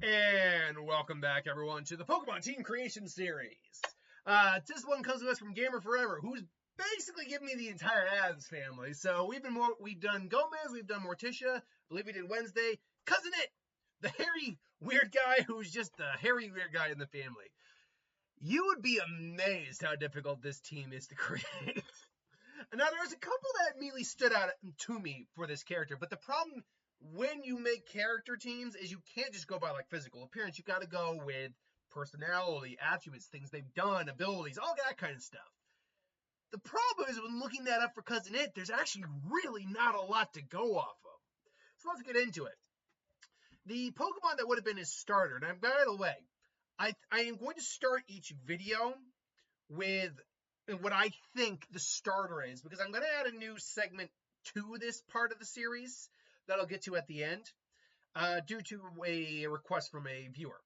And welcome back, everyone, to the Pokemon Team Creation Series. This one comes to us from Gamer Forever, who's basically given me the entire Addams family. So we've done Gomez, we've done Morticia, I believe we did Wednesday. Cousin It, the hairy weird guy who's just the hairy weird guy in the family. You would be amazed how difficult this team is to create. Now, there's a couple that immediately stood out to me for this character, but the problem when you make character teams is you can't just go by like physical appearance. You got to go with personality, attributes, things they've done, abilities, all that kind of stuff. The problem is when looking that up for Cousin It, there's actually really not a lot to go off of. So let's get into it. The Pokemon that would have been his starter, and by the way, I am going to start each video with what I think the starter is, because I'm going to add a new segment to this part of the series that I'll get to at the end, due to a request from a viewer,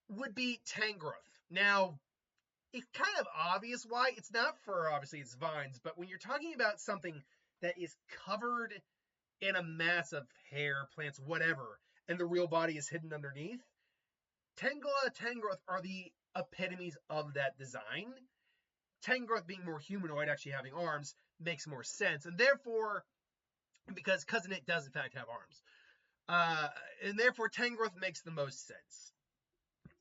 would be Tangrowth. Now, it's kind of obvious why. It's not for, obviously, its vines, but when you're talking about something that is covered in a mass of hair, plants, whatever, and the real body is hidden underneath, Tangela, Tangrowth are the epitomes of that design. Tangrowth being more humanoid, actually having arms, makes more sense, and therefore, because Cousin It does in fact have arms, and therefore Tangrowth makes the most sense.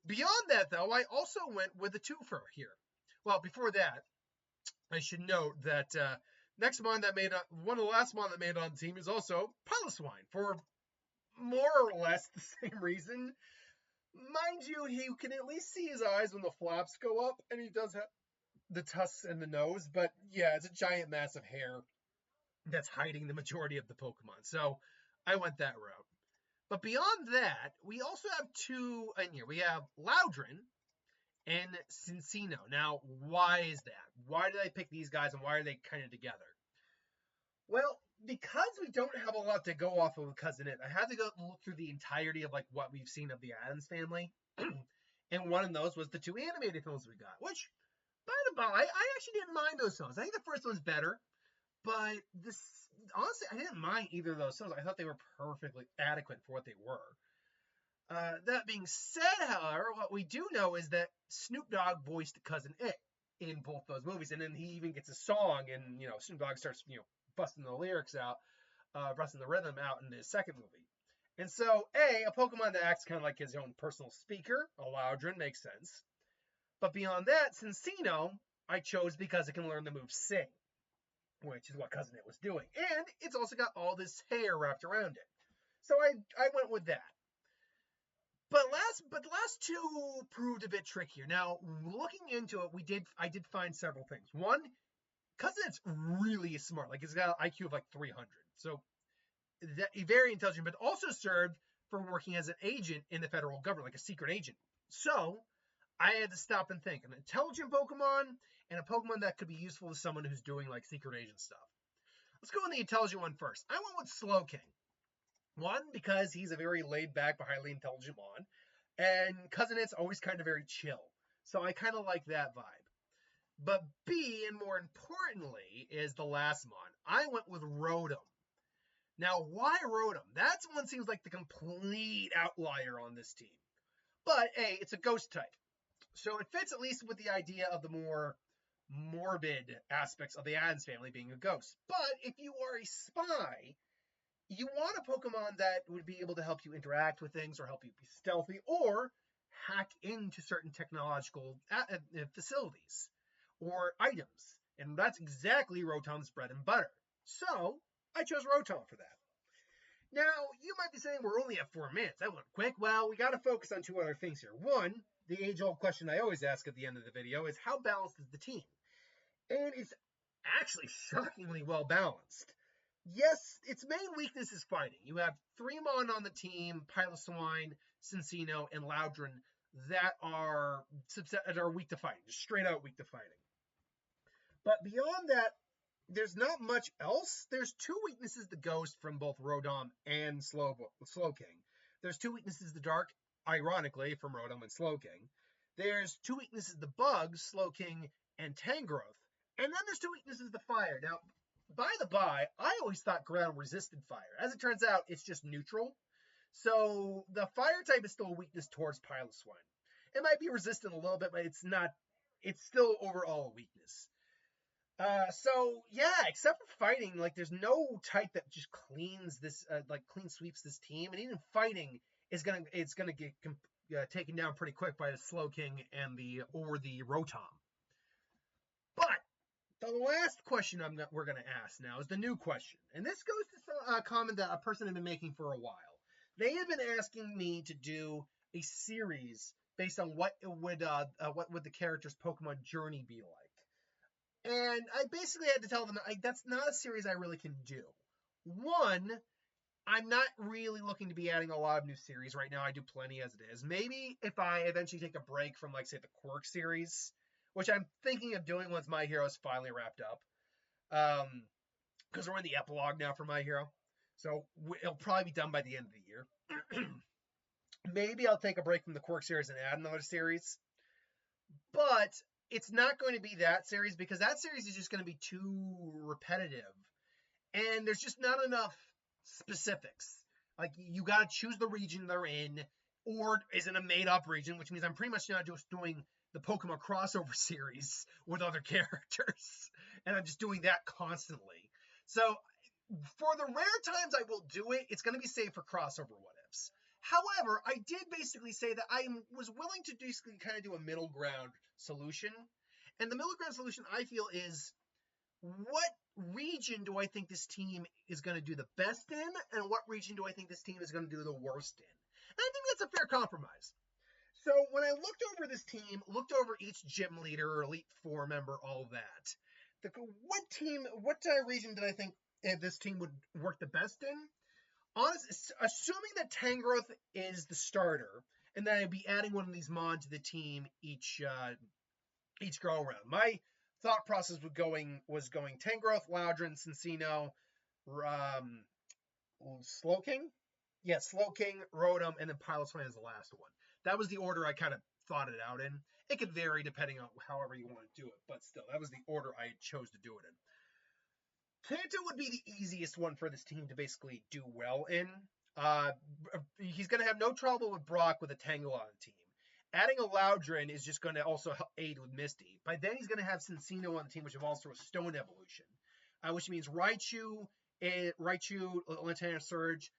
Beyond that, though, I also went with a twofer here. Well, before that, I should note that next mon that made one of the last mon that made on the team is also Piloswine, for more or less the same reason. Mind you, he can at least see his eyes when the flaps go up, and he does have the tusks and the nose, but yeah, it's a giant mass of hair that's hiding the majority of the Pokemon. So I went that route. But beyond that, we also have two in here. We have Loudron and Cincino. Now, why is that? Why did I pick these guys, and why are they kind of together? Well, because we don't have a lot to go off of with Cousin It, I had to go look through the entirety of like what we've seen of the Addams family. And one of those was the two animated films we got, which, by the by, I actually didn't mind those films. I think the first one's better. But this, honestly, I didn't mind either of those songs. I thought they were perfectly adequate for what they were. That being said, however, what we do know is that Snoop Dogg voiced Cousin It in both those movies, and then he even gets a song, and Snoop Dogg starts busting the lyrics out, busting the rhythm out in the second movie. And so, a Pokemon that acts kind of like his own personal speaker, a Loudron, makes sense. But beyond that, Cincino I chose because it can learn the move Sing, which is what Cousin It was doing. And it's also got all this hair wrapped around it. So I went with that. But the last two proved a bit trickier. Now, looking into it, I did find several things. One, Cousin It's really smart. Like, it's got an IQ of like 300. So very intelligent, but also served for working as an agent in the federal government, like a secret agent. So I had to stop and think. An intelligent Pokemon and a Pokemon that could be useful to someone who's doing like secret agent stuff. Let's go with the intelligent one first. I went with Slowking. One, because he's a very laid back but highly intelligent mon. And Cousin It's always kind of very chill. So I kind of like that vibe. But B, and more importantly, is the last mon. I went with Rotom. Now, why Rotom? That one seems like the complete outlier on this team. But A, it's a ghost type. So it fits at least with the idea of the more morbid aspects of the Addams family being a ghost. But if you are a spy, you want a Pokemon that would be able to help you interact with things or help you be stealthy or hack into certain technological facilities or items. And that's exactly Rotom's bread and butter. So I chose Rotom for that. Now, you might be saying we're only at 4 minutes. That went quick. Well, we got to focus on two other things here. One, the age-old question I always ask at the end of the video is how balanced is the team? And it's actually shockingly well balanced. Yes, its main weakness is fighting. You have 3 mon on the team, Piloswine, Cincino, and Loudron, that are weak to fighting, just straight out weak to fighting. But beyond that, there's not much else. There's 2 weaknesses to Ghost from both Rotom and Slowking. There's 2 weaknesses to Dark, ironically, from Rotom and Slowking. There's 2 weaknesses to Bugs, Slowking and Tangrowth. And then there's 2 weaknesses to Fire. Now, by the by, I always thought ground resisted fire. As it turns out, it's just neutral. So the fire type is still a weakness towards Piloswine. It might be resistant a little bit, but it's not. It's still overall a weakness. So yeah, except for fighting, like there's no type that just cleans this, like clean sweeps this team, and even fighting it's gonna get taken down pretty quick by the Slowking and the Rotom. But the last question we're gonna ask now is the new question, and this goes to a comment that a person had been making for a while. They have been asking me to do a series based on what would the character's Pokemon journey be like. And I basically had to tell them that's not a series I really can do. One, I'm not really looking to be adding a lot of new series right now. I do plenty as it is. Maybe if I eventually take a break from, like, say, the Quirk series, which I'm thinking of doing once My Hero is finally wrapped up. Because we're in the epilogue now for My Hero. So it'll probably be done by the end of the year. Maybe I'll take a break from the Quirk series and add another series. But it's not going to be that series because that series is just going to be too repetitive. And there's just not enough specifics. Like, you got to choose the region they're in, or is it a made-up region, which means I'm pretty much not just doing the Pokemon crossover series with other characters. And I'm just doing that constantly. So, for the rare times I will do it, it's going to be saved for crossover what-ifs. However, I did basically say that I was willing to basically kind of do a middle ground solution. And the middle ground solution, I feel, is what region do I think this team is going to do the best in, and what region do I think this team is going to do the worst in? And I think that's a fair compromise. So when I looked over this team, looked over each gym leader, Elite Four member, all of that, what region did I think this team would work the best in? Honestly, assuming that Tangrowth is the starter, and that I'd be adding one of these mods to the team each go around. My thought process was going Tangrowth, Loudon, Cincino, Slowking. Yeah, Slowking, Rotom, and then Piloswine is the last one. That was the order I kind of thought it out in. It could vary depending on however you want to do it, but still, that was the order I chose to do it in. Kanto would be the easiest one for this team to basically do well in. He's going to have no trouble with Brock with a Tango on the team. Adding a Loudon is just going to also aid with Misty. By then, he's going to have Cincino on the team, which is also a Stone evolution, which means Raichu, Lantana Surge,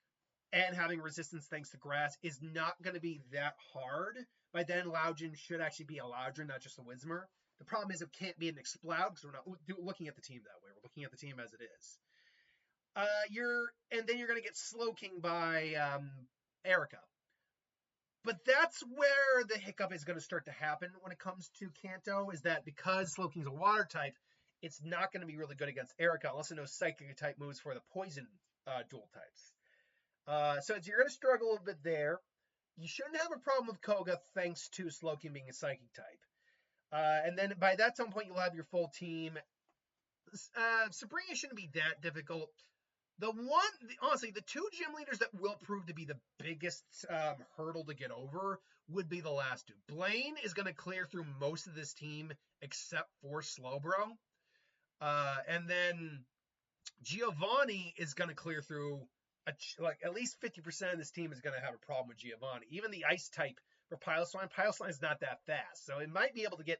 and having resistance thanks to Grass is not going to be that hard. By then, Loudon should actually be a Loudon, not just a Whismur. The problem is it can't be an Exploud because we're not looking at the team that way. We're looking at the team as it is. And then you're going to get Slowking by Erica. But that's where the hiccup is going to start to happen when it comes to Kanto, is that because Slowking's a water type, it's not going to be really good against Erica unless it knows Psychic type moves for the poison dual types. So you're going to struggle a little bit there. You shouldn't have a problem with Koga thanks to Slowking being a Psychic type. And then by that some point, you'll have your full team. Sabrina shouldn't be that difficult. Honestly, the two gym leaders that will prove to be the biggest hurdle to get over would be the last two. Blaine is going to clear through most of this team except for Slowbro. And then Giovanni is going to clear through, at least 50% of this team is going to have a problem with Giovanni. Even the ice type for Piloswine is not that fast. So it might be able to get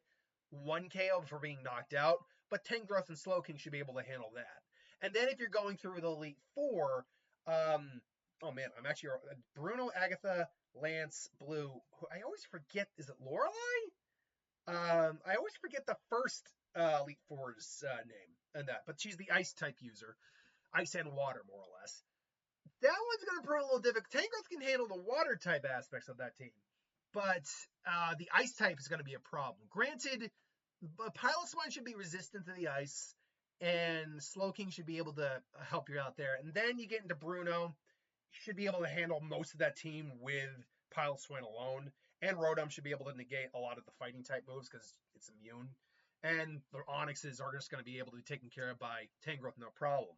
1 KO before being knocked out, but Tangrowth and Slowking should be able to handle that. And then if you're going through the Elite Four, I'm actually Bruno, Agatha, Lance, Blue. I always forget. Is it Lorelei? I always forget the first Elite Four's name and that, but she's the Ice type user, Ice and Water more or less. That one's going to prove a little difficult. Tangrowth can handle the Water type aspects of that team, but the Ice type is going to be a problem. Granted, Piloswine should be resistant to the Ice, and Slowking should be able to help you out there. And then you get into Bruno, should be able to handle most of that team with Piloswine alone. And Rotom should be able to negate a lot of the fighting type moves because it's immune. And the Onyxes are just going to be able to be taken care of by Tangrowth, no problem.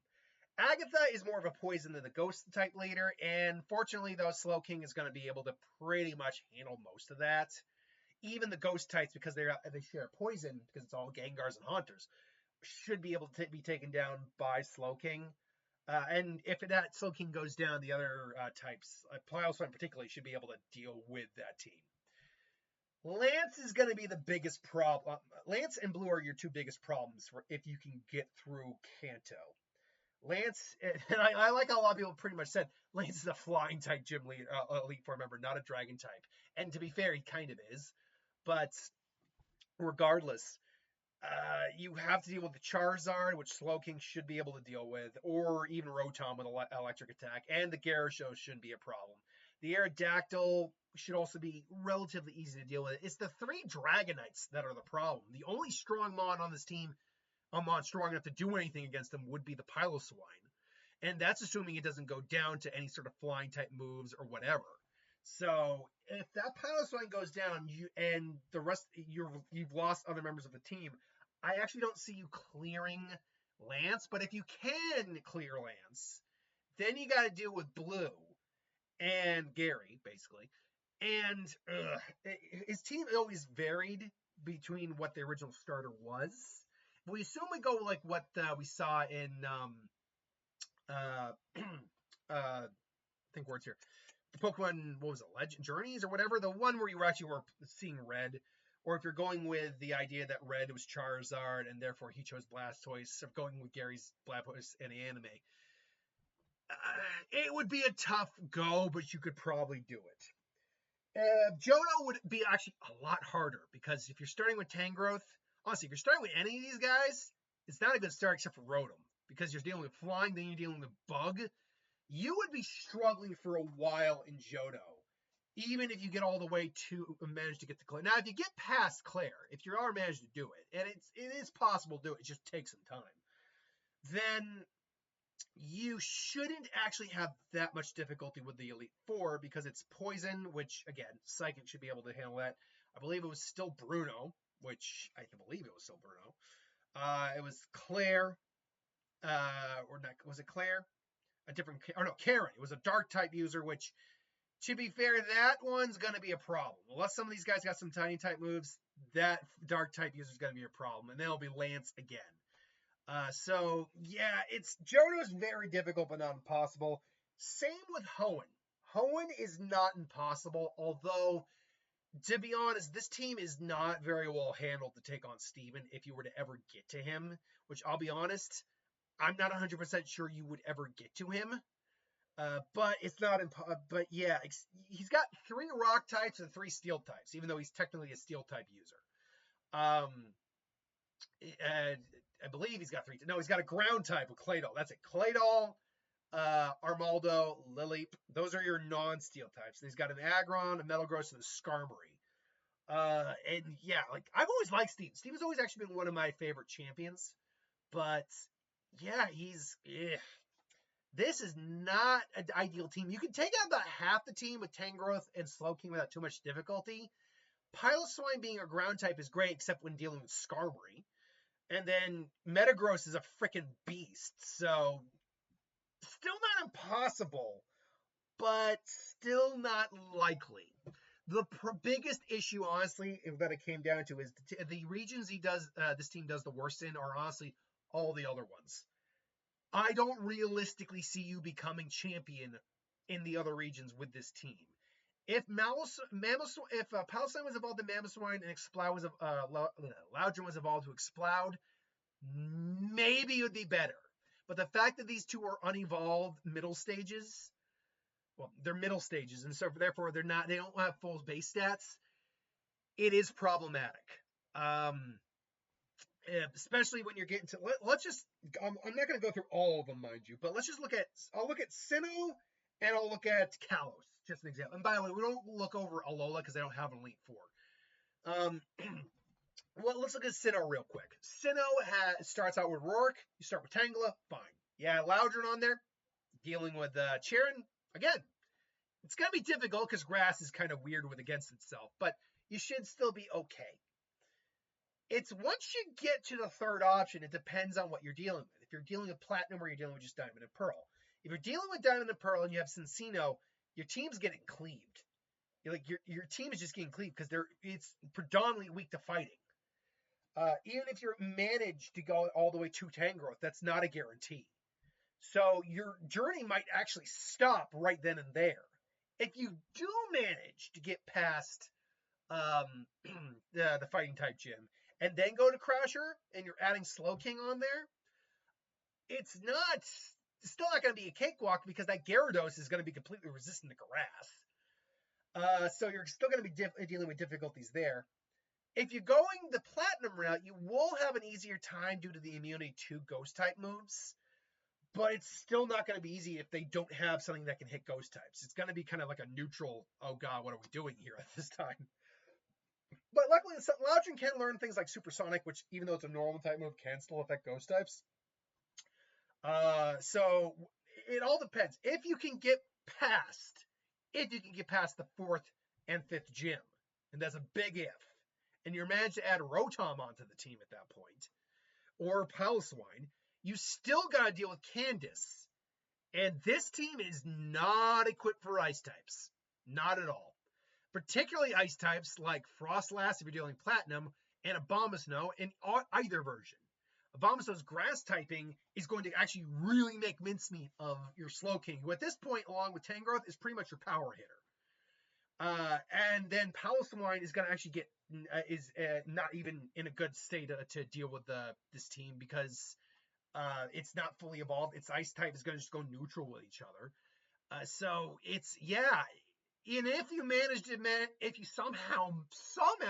Agatha is more of a poison than the ghost type leader. And fortunately, though, Slowking is going to be able to pretty much handle most of that. Even the ghost types, because they share poison, because it's all Gengars and Haunters, should be able to be taken down by Slowking. And if that Slow King goes down, the other types, Piloswine particularly, should be able to deal with that team. Lance is going to be the biggest problem. Lance and Blue are your two biggest problems for if you can get through Kanto. Lance, and I like how a lot of people pretty much said Lance is a flying type gym lead, elite four member, not a dragon type. And to be fair, he kind of is. But regardless, you have to deal with the Charizard, which Slowking should be able to deal with, or even Rotom with electric attack, and the Gyarados shouldn't be a problem. The Aerodactyl should also be relatively easy to deal with. It's the three Dragonites that are the problem. The only strong Mon on this team, a Mon strong enough to do anything against them, would be the Piloswine. And that's assuming it doesn't go down to any sort of flying type moves or whatever. So if that Piloswine goes down, and the rest you've lost other members of the team, I actually don't see you clearing Lance. But if you can clear Lance, then you got to deal with Blue and Gary, basically. And his team always varied between what the original starter was. We assume we go like what we saw in think words here. The Pokemon, what was it, Legend Journeys or whatever, the one where you were seeing red, or if you're going with the idea that red was Charizard and therefore he chose Blastoise, or going with Gary's Blastoise in the anime, it would be a tough go, but you could probably do it. Johto would be actually a lot harder because if you're starting with Tangrowth, honestly, if you're starting with any of these guys, it's not a good start except for Rotom because you're dealing with flying, then you're dealing with bug. You would be struggling for a while in Johto, even if you get all the way to manage to get to Claire. Now, if you get past Claire, if you are managed to do it, and it is possible to do it, it just takes some time, then you shouldn't actually have that much difficulty with the Elite Four because it's Poison, which, again, Psychic should be able to handle that. I believe it was still Bruno, which I believe it was still Bruno. It was Claire, or not, was it Claire? Karen. It was a Dark type user, which, to be fair, that one's going to be a problem. Unless some of these guys got some tiny type moves, that Dark type user is going to be a problem. And then it'll be Lance again. So, yeah, Johto's very difficult, but not impossible. Same with Hoenn. Hoenn is not impossible, although, to be honest, this team is not very well handled to take on Steven if you were to ever get to him, which I'll be honest, I'm not 100% sure you would ever get to him. But it's not but yeah, he's got 3 rock types and 3 steel types, even though he's technically a steel type user. And I believe he's got 3. No, he's got a ground type with Claydol. That's it. Claydol, Armaldo, Lilip. Those are your non-steel types. And he's got an Aggron, a Metagross, and a Skarmory. And yeah, like I've always liked Steve. Steve has always actually been one of my favorite champions. But yeah, this is not an ideal team. You can take out about half the team with Tangrowth and Slowking without too much difficulty. Piloswine being a ground type is great, except when dealing with Skarmory. And then Metagross is a freaking beast. So, still not impossible, but still not likely. The biggest issue, honestly, that it came down to is the regions this team does the worst in are honestly all the other ones. I don't realistically see you becoming champion in the other regions with this team. If Palestine was evolved to Mamoswine and Loudron was evolved to Exploud, maybe it would be better. But the fact that these two are unevolved middle stages, well, they're middle stages, and so therefore they don't have full base stats. It is problematic. Especially when you're getting to, let's just, I'm not going to go through all of them, mind you, but let's just I'll look at Sinnoh, and I'll look at Kalos, just an example. And by the way, we don't look over Alola because they don't have an Elite Four. Well, let's look at Sinnoh real quick. Sinnoh starts out with Rourke, you start with Tangela, fine. Yeah, Loudron on there, dealing with Charon, again, it's going to be difficult because grass is kind of weird against itself, but you should still be okay. It's once you get to the third option, it depends on what you're dealing with. If you're dealing with Platinum or you're dealing with just Diamond and Pearl. If you're dealing with Diamond and Pearl and you have Cincino, your team's getting cleaved. Your team is just getting cleaved because it's predominantly weak to fighting. Even if you're managed to go all the way to Tangrowth, that's not a guarantee. So your journey might actually stop right then and there. If you do manage to get past the fighting type gym and then go to Crasher and you're adding Slowking on there, it's still not going to be a cakewalk because that Gyarados is going to be completely resistant to grass. So you're still going to be dealing with difficulties there. If you're going the Platinum route, you will have an easier time due to the immunity to Ghost type moves. But it's still not going to be easy if they don't have something that can hit Ghost types. It's going to be kind of like a neutral, oh god, what are we doing here at this time? But luckily, Loudron can learn things like Supersonic, which even though it's a normal type move, can still affect Ghost types. So it all depends. If you can get past the 4th and 5th gym, and that's a big if, and you're managed to add Rotom onto the team at that point, or Piloswine, you still got to deal with Candace. And this team is not equipped for ice types. Not at all. Particularly ice types like Frostlass if you're dealing Platinum, and Abomasnow in either version. Abomasnow's grass typing is going to actually really make mincemeat of your Slowking, who at this point, along with Tangrowth, is pretty much your power hitter. And then Piloswine is going to actually not even in a good state to deal with this team because it's not fully evolved. Its ice type is going to just go neutral with each other. So it's, yeah. And if you if you somehow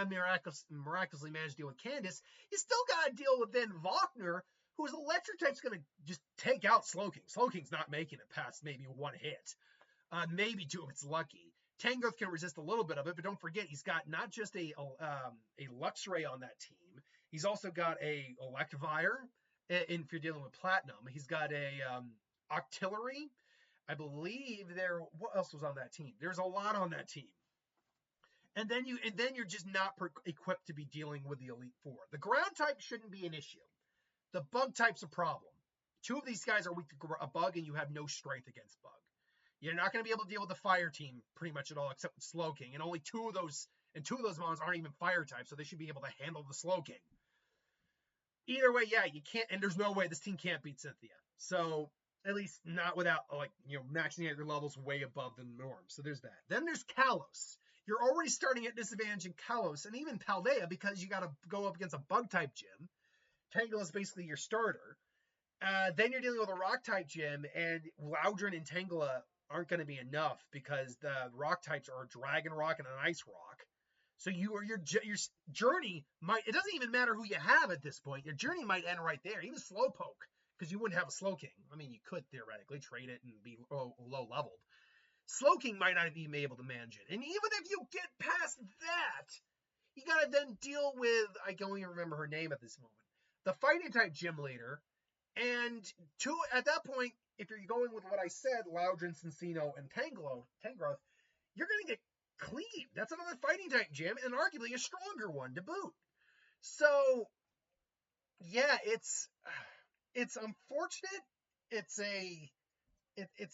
miraculously manage to deal with Candace, you still got to deal with then Vokner, whose electric type's going to just take out Slowking. Slowking's not making it past maybe one hit. Maybe two if it's lucky. Tangrowth can resist a little bit of it, but don't forget, he's got not just a Luxray on that team. He's also got a Electivire, if you're dealing with Platinum. He's got a Octillery. I believe what else was on that team? There's a lot on that team. And then you're just not equipped to be dealing with the Elite Four. The ground type shouldn't be an issue. The bug type's a problem. Two of these guys are weak to a bug, and you have no strength against bug. You're not going to be able to deal with the fire team pretty much at all, except with Slowking. And only two of those mons aren't even fire type, so they should be able to handle the Slowking. Either way, yeah, you can't, and there's no way this team can't beat Cynthia. So at least not without maxing out your levels way above the norm. So there's that. Then there's Kalos. You're already starting at disadvantage in Kalos and even Paldea because you got to go up against a bug type gym. Tangela is basically your starter. Then you're dealing with a rock type gym, and Loudron and Tangela aren't going to be enough because the rock types are a Dragon Rock and an Ice Rock. So your journey might, it doesn't even matter who you have at this point. Your journey might end right there. Even Slowpoke, because you wouldn't have a Slowking. I mean, you could theoretically trade it and be low leveled. Slowking might not even be able to manage it. And even if you get past that, you got to then deal with, I can only remember her name at this moment, the fighting type gym leader. And at that point, if you're going with what I said, Loudron, Cincino, and Tangrowth, you're going to get cleaved. That's another fighting type gym, and arguably a stronger one to boot. So, yeah, it's unfortunate. It's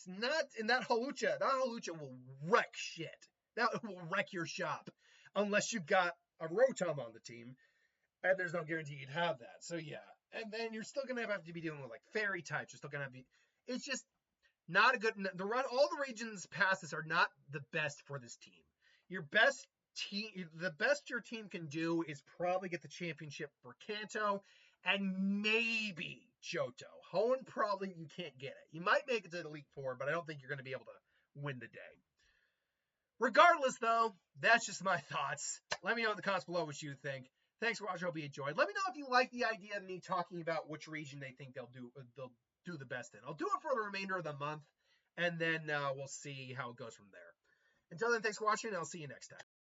not, and that Hawlucha will wreck shit. That will wreck your shop unless you've got a Rotom on the team, and there's no guarantee you'd have that. So yeah, and then you're still gonna have to be dealing with like fairy types. You're still gonna have to be. It's just not a good. All the regions past this are not the best for this team. Your best team, the best your team can do is probably get the championship for Kanto and maybe Johto. Hoenn, probably you can't get it. You might make it to the Elite Four, but I don't think you're going to be able to win the day. Regardless, though, that's just my thoughts. Let me know in the comments below what you think. Thanks for watching. I hope you enjoyed. Let me know if you like the idea of me talking about which region they think they'll do the best in. I'll do it for the remainder of the month, and then we'll see how it goes from there. Until then, thanks for watching, and I'll see you next time.